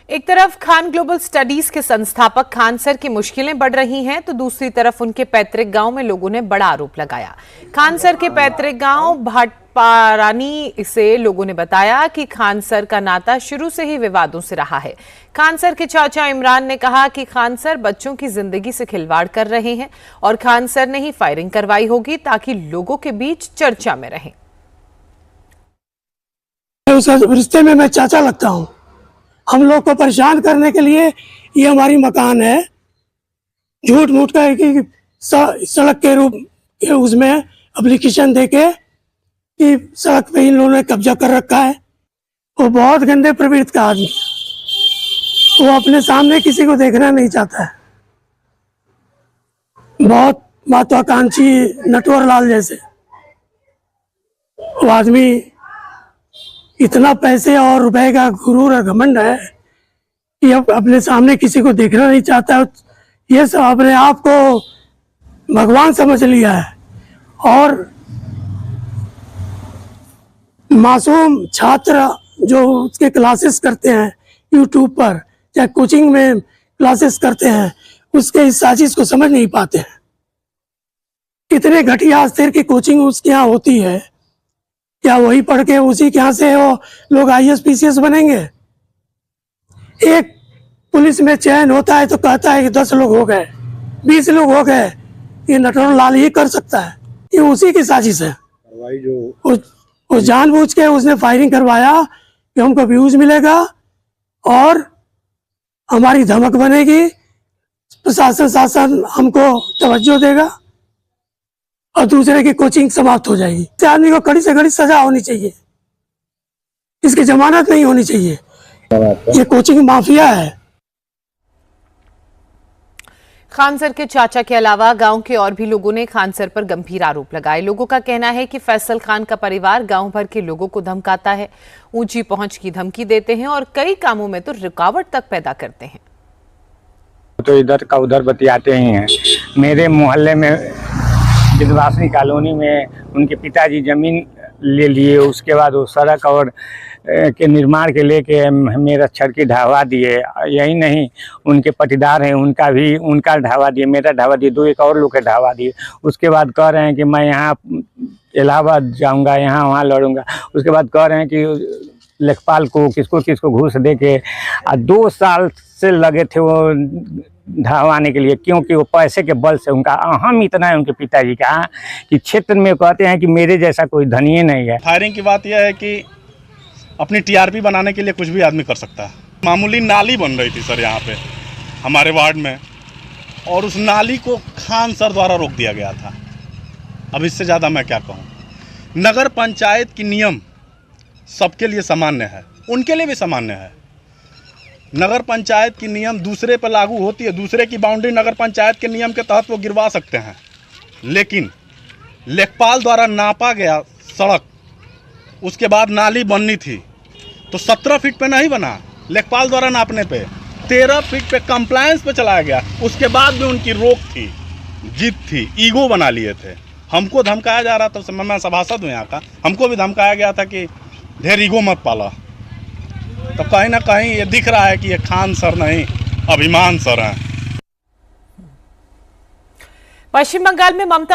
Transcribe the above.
एक तरफ Khan global studies के संस्थापक खान सर की मुश्किलें बढ़ रही हैं, तो दूसरी तरफ उनके पैतृक गांव में लोगों ने बड़ा आरोप लगाया। खान सर के पैतृक गांव भाटपारानी से लोगों ने बताया कि खान सर का नाता शुरू से ही विवादों से रहा है। खान सर के चाचा इमरान ने कहा कि खान सर बच्चों की जिंदगी से खिलवाड़ कर रहे हैं और खान सर ने ही फायरिंग करवाई होगी ताकि लोगों के बीच चर्चा में रहें। उस रिश्ते में मैं चाचा लगता हूँ। हम लोग को परेशान करने के लिए ये हमारी मकान है, झूठ मूठ का कि सड़क के रूप उसमें एप्लीकेशन देके कि सड़क पे इन लोगों ने कब्जा कर रखा है। वो बहुत गंदे प्रवृत्ति का आदमी है। वो अपने सामने किसी को देखना नहीं चाहता है। बहुत महत्वाकांक्षी नटवर लाल जैसे वो आदमी इतना पैसे और रुपए का गुरूर और घमंड है कि अब अपने सामने किसी को देखना नहीं चाहता। ये सब अपने आप को भगवान समझ लिया है और मासूम छात्र जो उसके क्लासेस करते हैं यूट्यूब पर या कोचिंग में क्लासेस करते हैं, उसके इस साजिश को समझ नहीं पाते हैं। कितने घटिया स्तर की कोचिंग उसके यहाँ होती है, क्या वही पढ़ के उसी के यहाँ से वो लोग IAS PCS बनेंगे? एक पुलिस में चयन होता है तो कहता है कि 10 लोग हो गए, 20 लोग हो गए। ये नटवर लाल ही कर सकता है, ये उसी की साजिश है। वो जानबूझ के उसने फायरिंग करवाया कि हमको व्यूज मिलेगा और हमारी धमक बनेगी, प्रशासन हमको तवज्जो देगा और दूसरे की कोचिंग समाप्त हो जाएगी। इस आदमी को कड़ी से कड़ी सजा होनी चाहिए, इसकी जमानत नहीं होनी चाहिए। ये कोचिंग माफिया है। खान सर के चाचा के अलावा गांव के और भी लोगों ने खान सर पर गंभीर आरोप लगाए। लोगों का कहना है कि फैसल खान का परिवार गांव भर के लोगों को धमकाता है, ऊंची पहुंच की धमकी देते हैं और कई कामों में तो रुकावट तक पैदा करते हैं। तो इधर का उधर बतियाते ही हैं। मेरे मोहल्ले में विंध्यवासिनी कॉलोनी में उनके पिताजी जमीन ले लिए, उसके बाद वो सड़क और के निर्माण के लेके मेरा छड़की ढावा दिए। यही नहीं, उनके पटीदार हैं, उनका ढावा दिए, मेरा ढावा दिए, 2 एक और लोग के ढावा दिए। उसके बाद कह रहे हैं कि मैं यहाँ इलाहाबाद जाऊँगा, यहाँ वहाँ लड़ूंगा। उसके बाद कह रहे हैं कि लेखपाल को किसको घूस दे के 2 साल से लगे थे वो ढावाने के लिए, क्योंकि वो पैसे के बल से उनका अहम इतना है उनके पिताजी का कि क्षेत्र में कहते हैं कि मेरे जैसा कोई धनिये नहीं है। फायरिंग की बात यह है कि अपनी TRP बनाने के लिए कुछ भी आदमी कर सकता है। मामूली नाली बन रही थी सर यहाँ पे हमारे वार्ड में, और उस नाली को खान सर द्वारा रोक दिया गया था। अब इससे ज़्यादा मैं क्या कहूँ। नगर पंचायत की नियम सबके लिए सामान्य है, उनके लिए भी सामान्य है। नगर पंचायत की नियम दूसरे पर लागू होती है, दूसरे की बाउंड्री नगर पंचायत के नियम के तहत वो गिरवा सकते हैं। लेकिन लेखपाल द्वारा नापा गया सड़क, उसके बाद नाली बननी थी तो 17 फीट पे नहीं बना, लेखपाल द्वारा नापने पे 13 फीट पे कंप्लायंस पे चलाया गया। उसके बाद भी उनकी रोक थी, जिद थी, ईगो बना लिए थे। हमको धमकाया जा रहा था, मैं सभासद हूँ यहाँ का, हमको भी धमकाया गया था कि ढेर ईगो मत पाला। तो कहीं ना कहीं ये दिख रहा है कि ये खान सर नहीं, अभिमान सर हैं। पश्चिम बंगाल में ममता